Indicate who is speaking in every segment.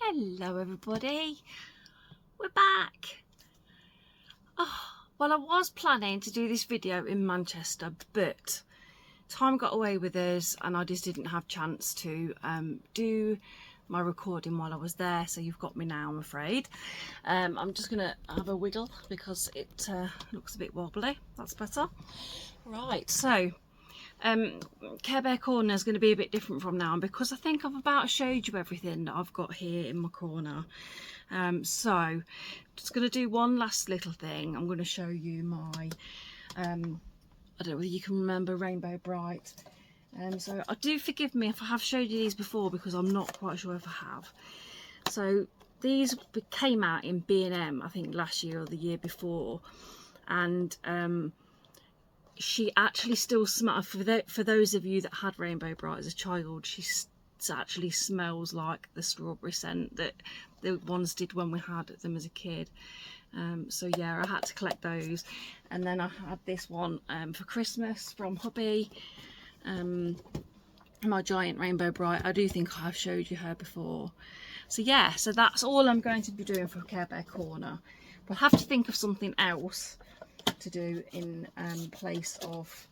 Speaker 1: Hello everybody, we're back. Well, I was planning to do this video in Manchester, but time got away with us and I just didn't have chance to do my recording while I was there, so you've got me now, I'm afraid. I'm just gonna have a wiggle because it looks a bit wobbly. That's better. Right, so Care Bear Corner is going to be a bit different from now on because I think I've about showed you everything that I've got here in my corner. So just going to do one last little thing. I'm going to show you my I don't know whether you can remember Rainbow Bright. So I do forgive me if I have showed you these before because I'm not quite sure if I have. So these came out in B&M I think last year or the year before, and she actually still smells, for those of you that had Rainbow Bright as a child, she actually smells like the strawberry scent that the ones did when we had them as a kid. So yeah, I had to collect those. And then I had this one for Christmas from hubby, my giant Rainbow Bright. I do think I have showed you her before. So yeah, so that's all I'm going to be doing for Care Bear Corner. We'll have to think of something else to do in place of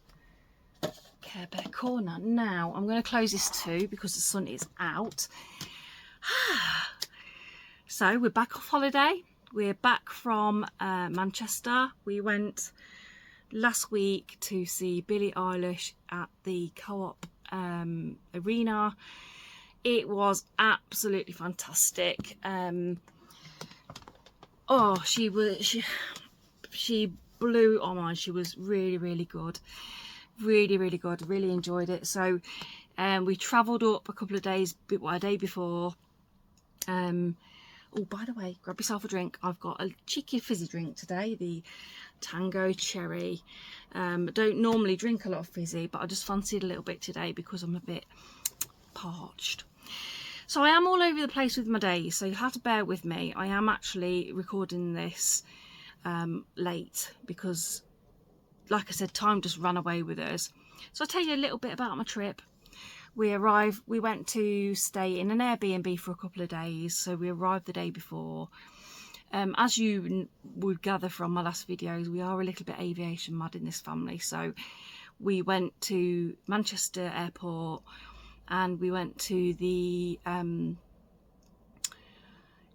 Speaker 1: Care Bear Corner. Now I'm going to close this too because the sun is out. So we're back off holiday. We're back from Manchester. We went last week to see Billie Eilish at the Co-op arena. It was absolutely fantastic. Oh, she blew our mind. She was really good, really good. Really enjoyed it. So we travelled up a couple of days, a day before. Oh, by the way, grab yourself a drink. I've got a cheeky fizzy drink today, the Tango Cherry. Don't normally drink a lot of fizzy, but I just fancied a little bit today because I'm a bit parched. So I am all over the place with my days, so you'll have to bear with me. I am actually recording this late because, like I said, time just ran away with us. So I'll tell you a little bit about my trip. We went to stay in an Airbnb for a couple of days, so we arrived the day before. As you would gather from my last videos, we are a little bit aviation mad in this family, so we went to Manchester Airport and we went to the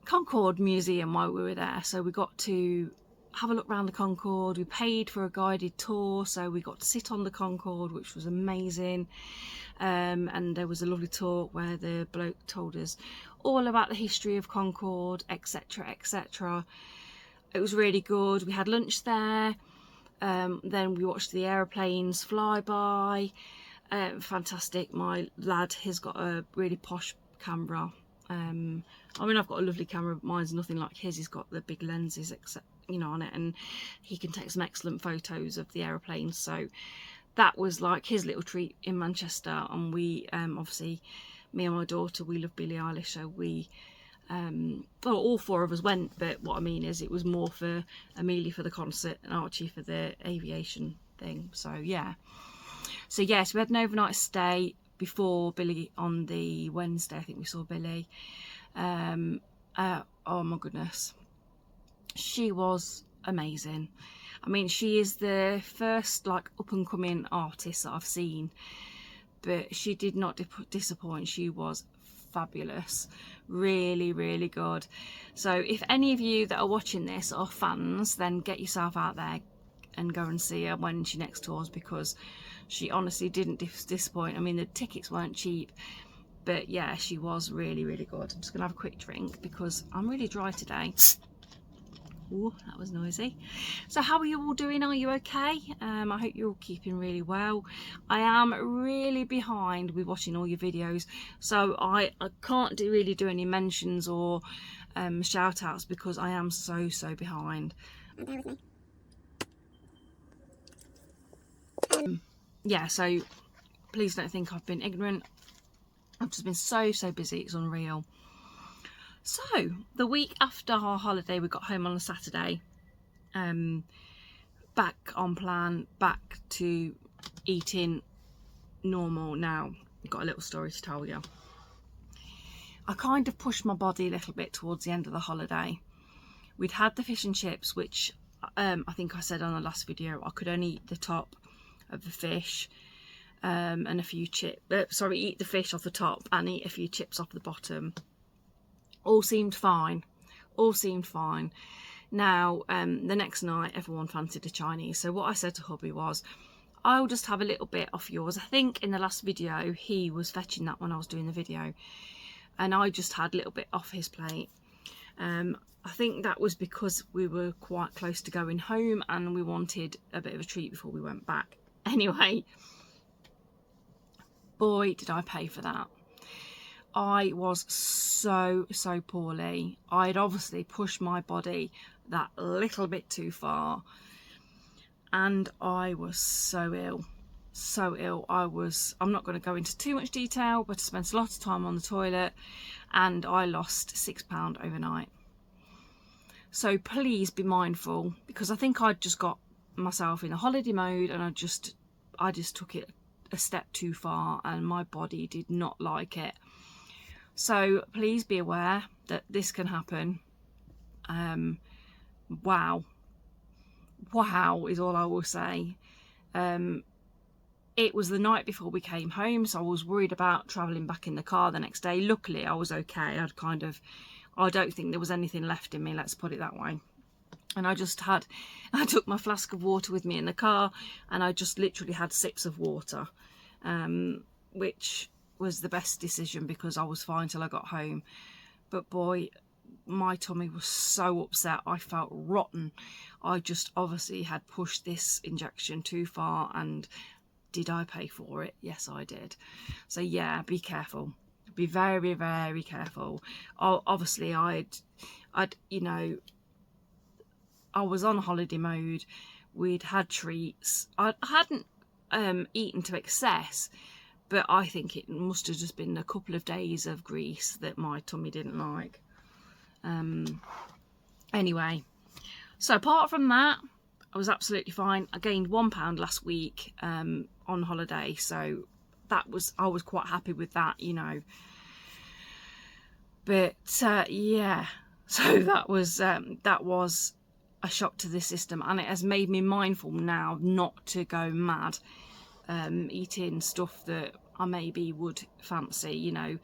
Speaker 1: Concorde Museum while we were there. So we got to have a look around the Concorde. We paid for a guided tour, so we got to sit on the Concorde, which was amazing. And there was a lovely talk where the bloke told us all about the history of Concorde, etc, etc. It was really good. We had lunch there. Then we watched the aeroplanes fly by. Fantastic. My lad has got a really posh camera. I mean, I've got a lovely camera, but mine's nothing like his. He's got the big lenses, except, you know, on it, and he can take some excellent photos of the aeroplanes. So that was like his little treat in Manchester. And we obviously, me and my daughter, we love Billie Eilish, so we well, all four of us went, but what I mean is it was more for Amelia for the concert and Archie for the aviation thing. So yeah, so yes, we had an overnight stay before Billie on the Wednesday. I think we saw Billie. Oh my goodness, she was amazing. I mean, she is the first like up and coming artist that I've seen, but she did not disappoint. She was fabulous, really good. So if any of you that are watching this are fans, then get yourself out there and go and see her when she next tours, because she honestly didn't disappoint. I mean, the tickets weren't cheap, but yeah, she was really good. I'm just gonna have a quick drink because I'm really dry today. Oh, that was noisy. So how are you all doing? Are you okay? I hope you're all keeping really well. I am really behind with watching all your videos, so I can't really do any mentions or shout outs because I am so behind. Bear with me. Yeah, so please don't think I've been ignorant. I've just been so busy, it's unreal. So the week after our holiday, we got home on a Saturday, back on plan, back to eating normal. Now I've got a little story to tell you. I kind of pushed my body a little bit towards the end of the holiday. We'd had the fish and chips, which I think I said on the last video, I could only eat the top of the fish and a few chips. Eat the fish off the top and eat a few chips off the bottom. All seemed fine. All seemed fine. Now, the next night, everyone fancied a Chinese. So what I said to hubby was, I'll just have a little bit off yours. I think in the last video, he was fetching that when I was doing the video. And I just had a little bit off his plate. I think that was because we were quite close to going home and we wanted a bit of a treat before we went back. Anyway, boy, did I pay for that. I was so poorly. I had obviously pushed my body that little bit too far. And I was so ill. So ill. I'm not going to go into too much detail, but I spent a lot of time on the toilet and I lost £6 overnight. So please be mindful, because I think I'd just got myself in a holiday mode and I just took it a step too far and my body did not like it. So please be aware that this can happen. Wow is all I will say. It was the night before we came home, so I was worried about travelling back in the car the next day. Luckily I was okay. I don't think there was anything left in me, let's put it that way. And I took my flask of water with me in the car and I just literally had sips of water, which was the best decision because I was fine till I got home. But boy, my tummy was so upset. I felt rotten. I just obviously had pushed this injection too far, and did I pay for it? Yes, I did. So yeah, be careful. Be very careful. Obviously I was on holiday mode. We'd had treats. I hadn't eaten to excess, but I think it must have just been a couple of days of grease that my tummy didn't like. Anyway, so apart from that, I was absolutely fine. I gained £1 last week on holiday, so I was quite happy with that, you know. But yeah, so that was a shock to the system, and it has made me mindful now not to go mad eating stuff that I maybe would fancy, you know.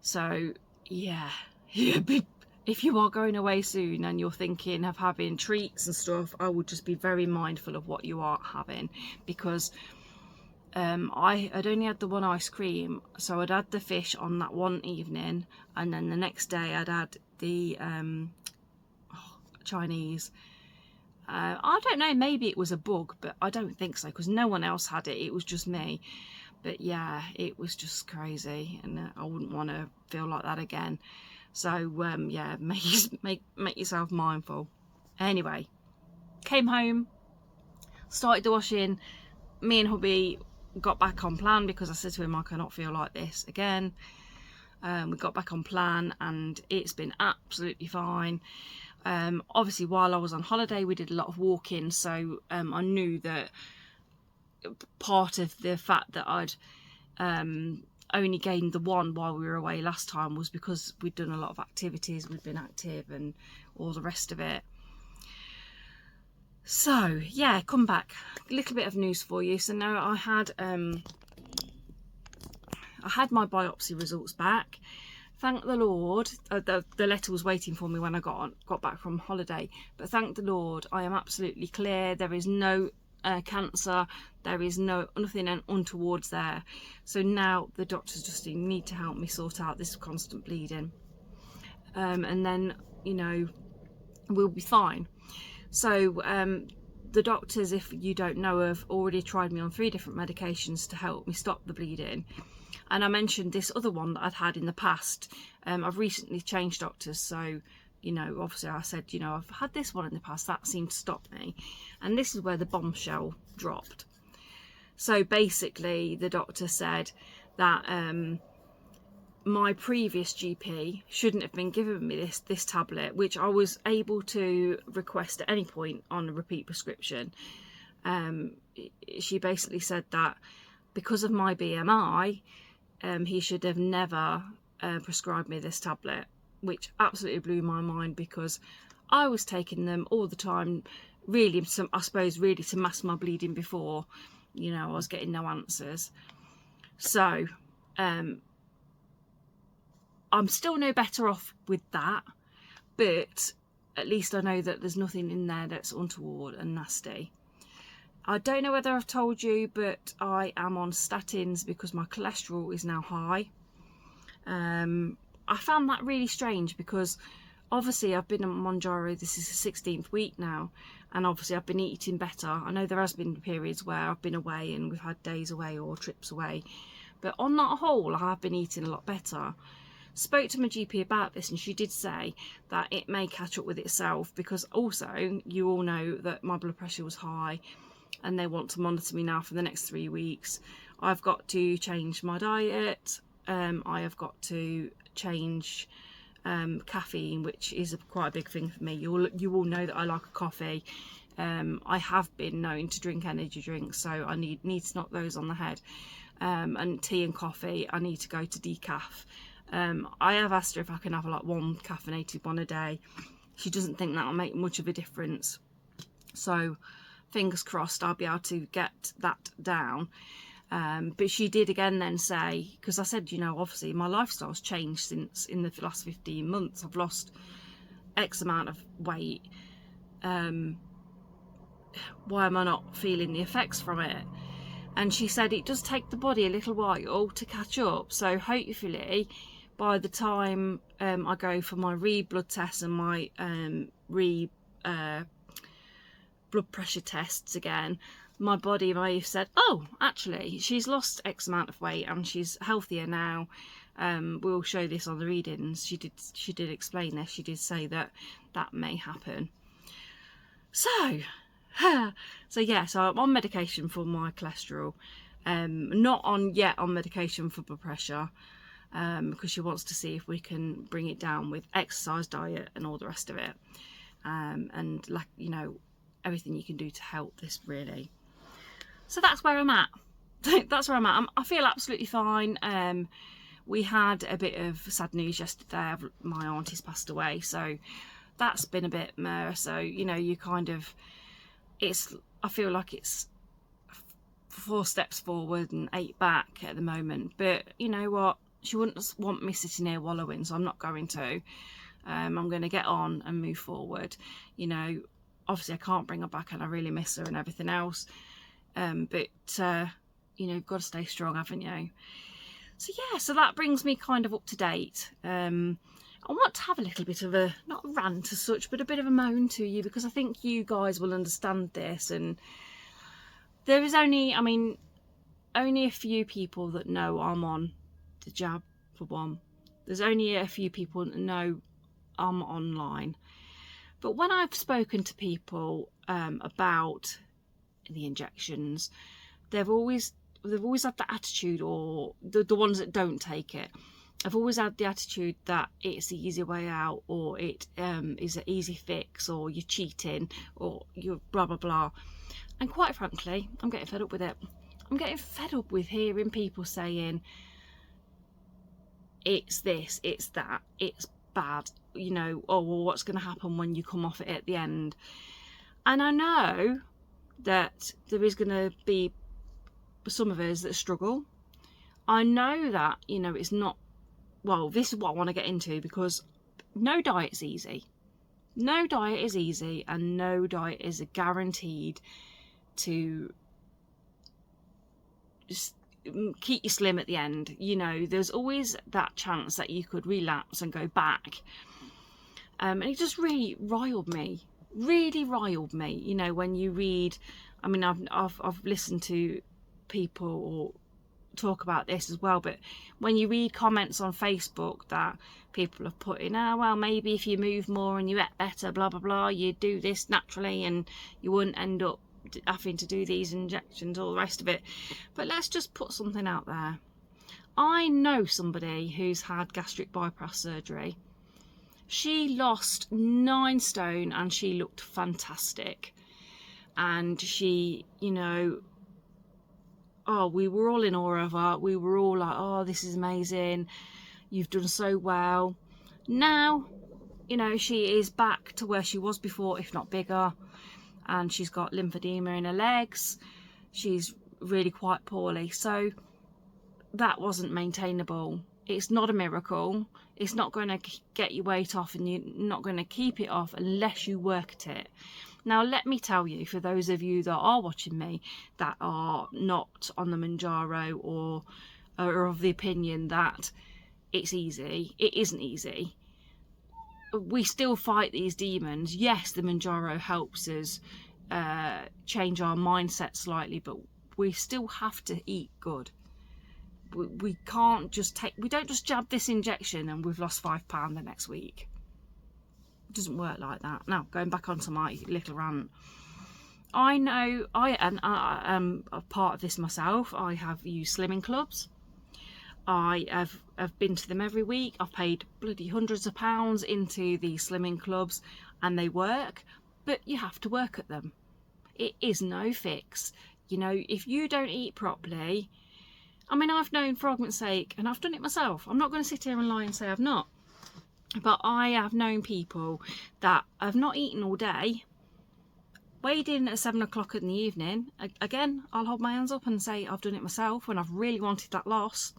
Speaker 1: So yeah, if you are going away soon and you're thinking of having treats and stuff, I would just be very mindful of what you are having, because I'd only had the one ice cream, so I'd had the fish on that one evening, and then the next day I'd had the Chinese. I don't know, maybe it was a bug, but I don't think so, because no one else had it. It was just me. But yeah, it was just crazy, and I wouldn't want to feel like that again. So yeah, make yourself mindful. Anyway, came home, started the washing. Me and hubby got back on plan because I said to him I cannot feel like this again. We got back on plan and it's been absolutely fine. Obviously while I was on holiday we did a lot of walking, so I knew that part of the fact that I'd only gained the one while we were away last time was because we'd done a lot of activities, we'd been active and all the rest of it. So yeah, come back, a little bit of news for you. So now I had my biopsy results back, thank the Lord. The letter was waiting for me when I got back from holiday, but thank the Lord I am absolutely clear. There is no cancer, there is nothing untowards there. So now the doctors just need to help me sort out this constant bleeding, and then, you know, we'll be fine. So the doctors, if you don't know, have already tried me on 3 different medications to help me stop the bleeding. And I mentioned this other one that I'd had in the past. I've recently changed doctors, so, you know, obviously I said, you know, I've had this one in the past, that seemed to stop me. And this is where the bombshell dropped. So basically the doctor said that my previous GP shouldn't have been giving me this tablet, which I was able to request at any point on a repeat prescription. She basically said that because of my BMI, he should have never prescribed me this tablet, which absolutely blew my mind, because I was taking them all the time, really, I suppose, really to mask my bleeding before, you know, I was getting no answers. So I'm still no better off with that, but at least I know that there's nothing in there that's untoward and nasty. I don't know whether I've told you, but I am on statins because my cholesterol is now high. I found that really strange, because obviously I've been on Mounjaro, this is the 16th week now, and obviously I've been eating better. I know there has been periods where I've been away and we've had days away or trips away, but on that whole I have been eating a lot better. Spoke to my GP about this, and she did say that it may catch up with itself, because also you all know that my blood pressure was high and they want to monitor me now for the next 3 weeks. I've got to change my diet. I have got to change caffeine, which is quite a big thing for me. You all know that I like a coffee. I have been known to drink energy drinks, so I need to knock those on the head. And tea and coffee, I need to go to decaf. I have asked her if I can have like one caffeinated one a day. She doesn't think that'll make much of a difference, so fingers crossed I'll be able to get that down. But she did again then say, because I said, you know, obviously my lifestyle's changed since in the last 15 months. I've lost X amount of weight. Why am I not feeling the effects from it? And she said it does take the body a little while to catch up. So hopefully by the time I go for my blood test and my blood pressure tests again, my body may have said, oh, actually she's lost X amount of weight and she's healthier now. We'll show this on the readings. She did explain this. She did say that may happen. So yeah, so I'm on medication for my cholesterol. Not yet on medication for blood pressure, because she wants to see if we can bring it down with exercise, diet and all the rest of it, and like, you know, everything you can do to help this, really. So that's where I'm at. That's where I'm at. I feel absolutely fine. We had a bit of sad news yesterday. My auntie's passed away, so that's been a bit meh. So, you know, you kind of, I feel like it's 4 steps forward and 8 back at the moment. But you know what? She wouldn't want me sitting here wallowing, so I'm not going to. I'm going to get on and move forward. You know, obviously I can't bring her back and I really miss her and everything else. But you know, you've got to stay strong, haven't you? So yeah, so that brings me kind of up to date. I want to have a little bit of a, not a rant as such, but a bit of a moan to you, because I think you guys will understand this. And there is only a few people that know I'm on the jab, for one. There's only a few people that know I'm online. But when I've spoken to people about the injections, they've always had the attitude, or the ones that don't take it, I've always had the attitude that it's the easy way out, or it is an easy fix, or you're cheating, or you're blah blah blah. And quite frankly, I'm getting fed up with it. I'm getting fed up with hearing people saying it's this, it's that, it's bad, you know, oh well, what's going to happen when you come off it at the end? And I know that there is going to be some of us that struggle. I know that, you know, it's not, well, this is what I want to get into, because no diet's easy. No diet is easy, and no diet is guaranteed to just keep you slim at the end. You know, there's always that chance that you could relapse and go back. And it just really riled me, you know, when you read, I mean, I've listened to people talk about this as well, but when you read comments on Facebook that people have put in, oh well, maybe if you move more and you ate better, blah blah blah, you'd do this naturally and you wouldn't end up having to do these injections, all the rest of it. But let's just put something out there. I know somebody who's had gastric bypass surgery. She lost 9 stone and she looked fantastic, and she, you know, oh, we were all in awe of her. We were all like, oh, this is amazing. you've done so well. Now, you know, she is back to where she was before, if not bigger, and she's got lymphedema in her legs. She's really quite poorly, so that wasn't maintainable. It's not a miracle. It's not going to get your weight off, and you're not going to keep it off unless you work at it. Now, let me tell you, for those of you that are watching me that are not on the Mounjaro or are of the opinion that it's easy, it isn't easy. We still fight these demons. Yes, the Mounjaro helps us change our mindset slightly, but we still have to eat good. We can't just we don't just jab this injection and we've lost £5 the next week. It doesn't work like that. Now, going back onto my little rant, I know I am a part of this myself. I have used slimming clubs. I have been to them every week. I've paid bloody hundreds of pounds into these slimming clubs, and they work, but you have to work at them. It is no fix. You know, if you don't eat properly, I mean, I've known, for argument's sake, and I've done it myself. I'm not going to sit here and lie and say I've not. But I have known people that have not eaten all day, weighed in at 7 o'clock in the evening. Again, I'll hold my hands up and say I've done it myself when I've really wanted that loss.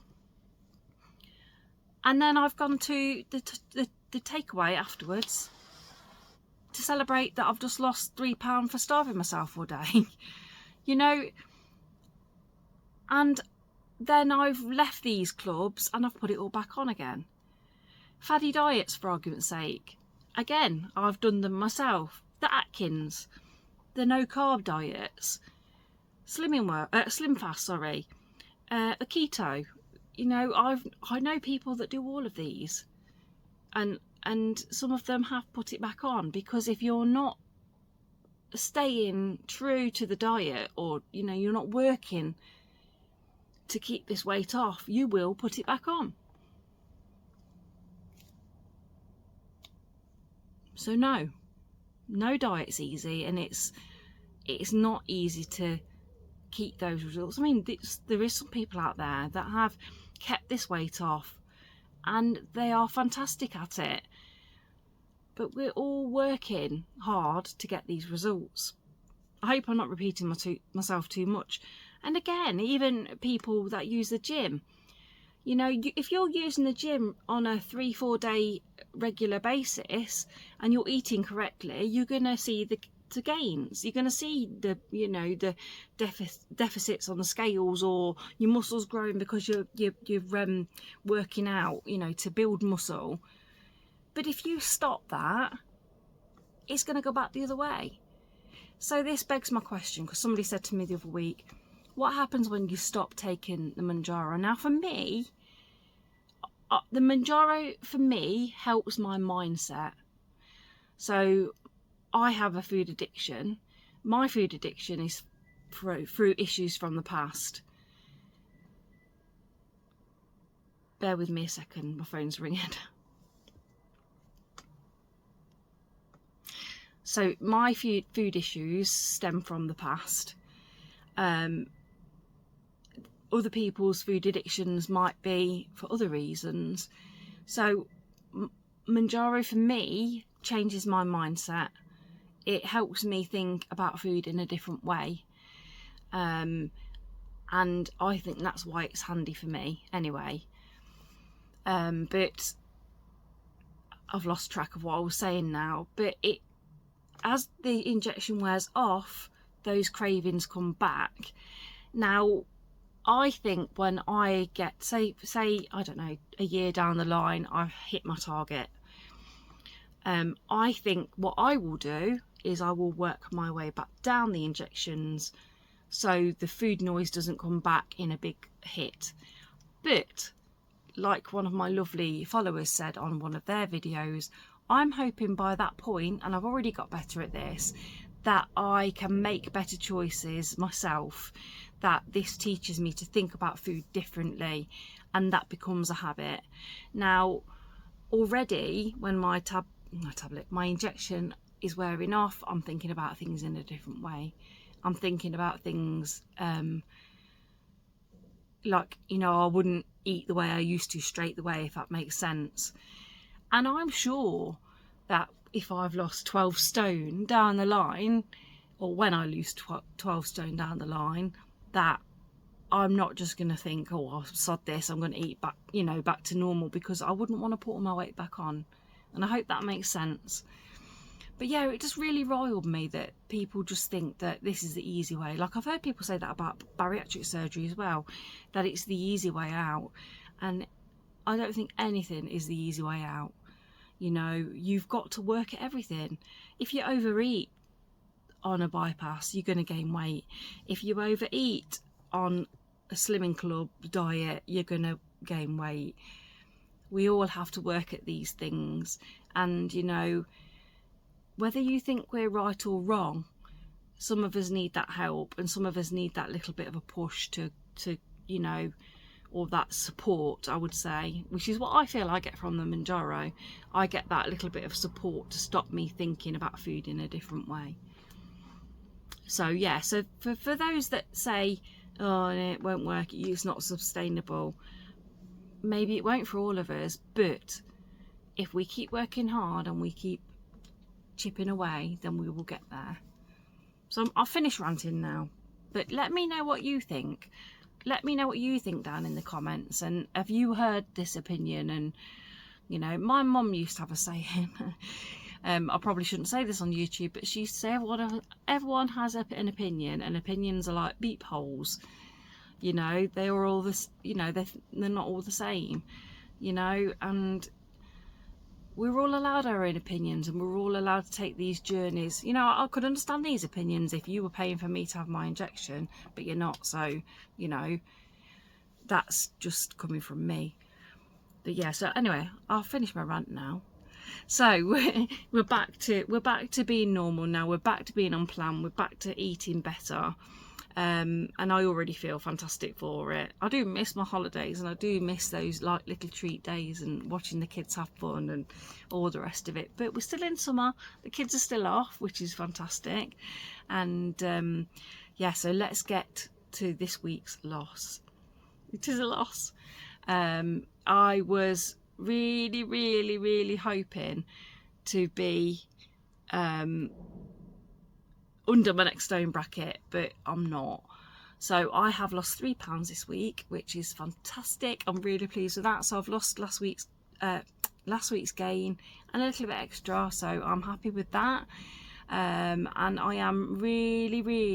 Speaker 1: And then I've gone to the takeaway afterwards to celebrate that I've just lost £3 for starving myself all day. You know, and then I've left these clubs and I've put it all back on again. Faddy diets, for argument's sake. Again, I've done them myself. The Atkins, the no carb diets, slim fast, sorry, the keto. You know, I know people that do all of these, and some of them have put it back on, because if you're not staying true to the diet, or you know, you're not working to keep this weight off, you will put it back on. So no diet's easy, and it's not easy to keep those results. I mean, there is some people out there that have kept this weight off and they are fantastic at it, but we're all working hard to get these results. I hope I'm not repeating myself too much. And again, even people that use the gym, you know, if you're using the gym on a 3-4 day regular basis and you're eating correctly, you're going to see the gains. You're going to see the, you know, the deficits on the scales, or your muscles growing because you're working out, you know, to build muscle. But if you stop that, it's going to go back the other way. So this begs my question, because somebody said to me the other week, what happens when you stop taking the Mounjaro? Now, for me, the Mounjaro, for me, helps my mindset. So I have a food addiction. My food addiction is through issues from the past. Bear with me a second, my phone's ringing. So my food issues stem from the past. Other people's food addictions might be for other reasons. So Mounjaro for me changes my mindset. It helps me think about food in a different way. And I think that's why it's handy for me anyway. But I've lost track of what I was saying now. But as the injection wears off, those cravings come back. Now, I think when I get, say, I don't know, a year down the line, I've hit my target. I think what I will do is I will work my way back down the injections so the food noise doesn't come back in a big hit. But like one of my lovely followers said on one of their videos, I'm hoping by that point, and I've already got better at this, that I can make better choices myself, that this teaches me to think about food differently, and that becomes a habit. Now, already when my injection is wearing off, I'm thinking about things in a different way. I'm thinking about things like, you know, I wouldn't eat the way I used to straight away, if that makes sense. And I'm sure that if I've lost 12 stone down the line, or when I lose 12 stone down the line, that I'm not just going to think, oh, I'll sod this, I'm going to eat back, you know, back to normal, because I wouldn't want to put all my weight back on. And I hope that makes sense. But yeah, it just really riled me that people just think that this is the easy way. Like, I've heard people say that about bariatric surgery as well, that it's the easy way out. And I don't think anything is the easy way out. You know, you've got to work at everything. If you overeat on a bypass, you're going to gain weight. If you overeat on a Slimming Club diet, you're going to gain weight. We all have to work at these things. And, you know, whether you think we're right or wrong, some of us need that help, and some of us need that little bit of a push to you know, or that support, I would say, which is what I feel I get from the Mounjaro. I get that little bit of support to stop me thinking about food in a different way. So yeah, so for those that say, oh, it won't work, it's not sustainable, maybe it won't for all of us, but if we keep working hard and we keep chipping away, then we will get there. So I'll finish ranting now, but let me know what you think. Let me know what you think down in the comments, and have you heard this opinion? And, you know, my mum used to have a saying, I probably shouldn't say this on YouTube, but she used to say everyone has an opinion, and opinions are like beep holes. You know, they are all this, you know, they're not all the same, you know, and we're all allowed our own opinions, and we're all allowed to take these journeys. You know, I could understand these opinions if you were paying for me to have my injection, but you're not. So, you know, that's just coming from me. But yeah, so anyway, I'll finish my rant now. So we're back to being normal now. We're back to being on plan. We're back to eating better. And I already feel fantastic for it. I do miss my holidays, and I do miss those like little treat days and watching the kids have fun and all the rest of it. But we're still in summer, the kids are still off, which is fantastic. And yeah, so let's get to this week's loss. It is a loss. I was really hoping to be under my next stone bracket, but I'm not. So I have lost £3 this week, which is fantastic. I'm really pleased with that. So I've lost last week's gain and a little bit extra, so I'm happy with that. And I am really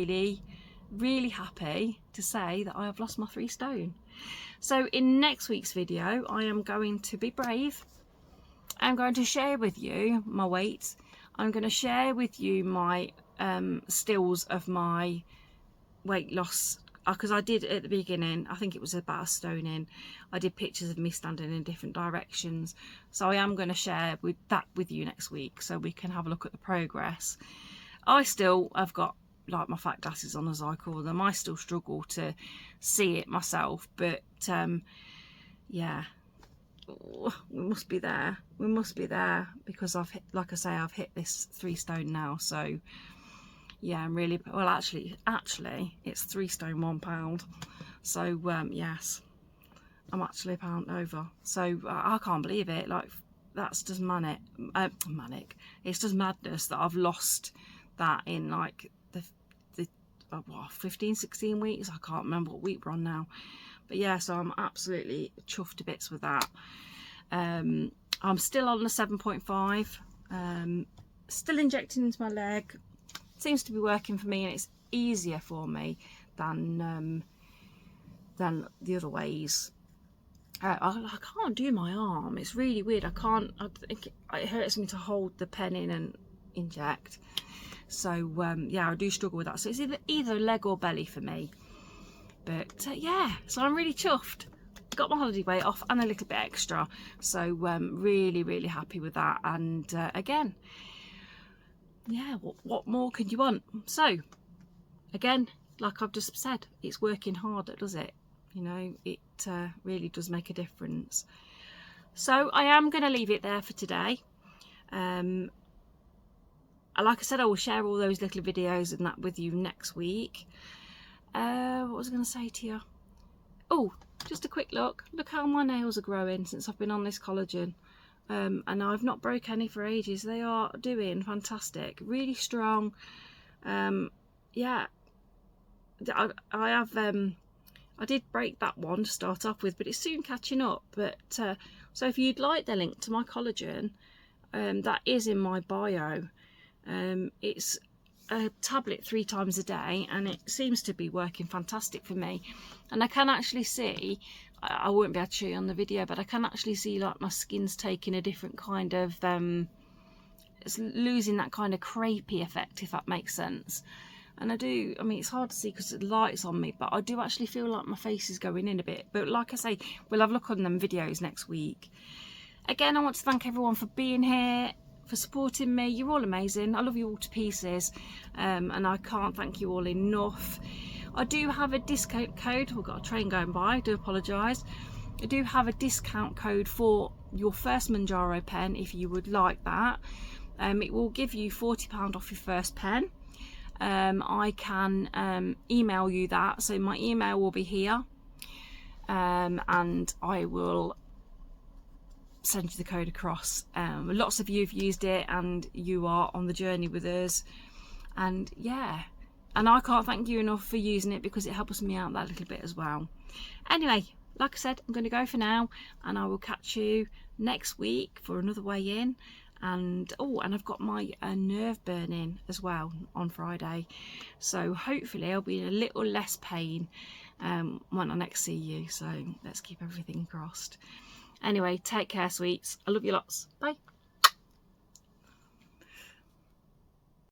Speaker 1: happy to say that I have lost my 3 stone. So in next week's video, I am going to be brave. I'm going to share with you my weight. I'm going to share with you my stills of my weight loss, because I did at the beginning, I think it was about a stone in, I did pictures of me standing in different directions. So I am going to share with you next week, so we can have a look at the progress. I still have got like my fat glasses on, as I call them. I still struggle to see it myself, but yeah, we must be there. We must be there, because I've hit, like I say, I've hit this 3 stone now. So yeah, I'm really, well, actually it's 3 stone 1 pound. So yes, I'm actually a pound over. So I can't believe it. Like, that's just manic. It's just madness that I've lost that in like the 15-16 weeks. I can't remember what week we're on now. But yeah, so I'm absolutely chuffed to bits with that. I'm still on the 7.5, still injecting into my leg. Seems to be working for me, and it's easier for me than the other ways. I can't do my arm. It's really weird. I can't. It hurts me to hold the pen in and inject. So yeah, I do struggle with that. So it's either leg or belly for me. But yeah, so I'm really chuffed. Got my holiday weight off and a little bit extra. So really happy with that. And again, yeah, what more could you want? So again, like I've just said, it's working harder, does it? You know, it really does make a difference. So I am going to leave it there for today. Like I said, I will share all those little videos and that with you next week. What was I going to say to you? Oh, just a quick look how my nails are growing since I've been on this collagen. And I've not broke any for ages. They are doing fantastic, really strong. Yeah, I have I did break that one to start off with, but it's soon catching up. But so if you'd like the link to my collagen, that is in my bio. It's a tablet 3 times a day, and it seems to be working fantastic for me. And I can actually see, I won't be able to show you on the video, but I can actually see like my skin's taking a different kind of it's losing that kind of crepey effect, if that makes sense. And I mean, it's hard to see because the light's on me, but I do actually feel like my face is going in a bit. But like I say, we'll have a look on them videos next week. Again, I want to thank everyone for being here, for supporting me. You're all amazing. I love you all to pieces, and I can't thank you all enough. I do have a discount code. We've got a train going by, I do apologise. I do have a discount code for your first Mounjaro pen if you would like that. It will give you £40 off your first pen. I can email you that, so my email will be here, and I will send you the code across. Lots of you have used it and you are on the journey with us, and yeah, and I can't thank you enough for using it because it helps me out that little bit as well. Anyway, like I said, I'm going to go for now, and I will catch you next week for another weigh in. And oh, and I've got my nerve burning as well on Friday, so hopefully I'll be in a little less pain when I next see you. So let's keep everything crossed. Anyway, take care, sweets. I love you lots. Bye.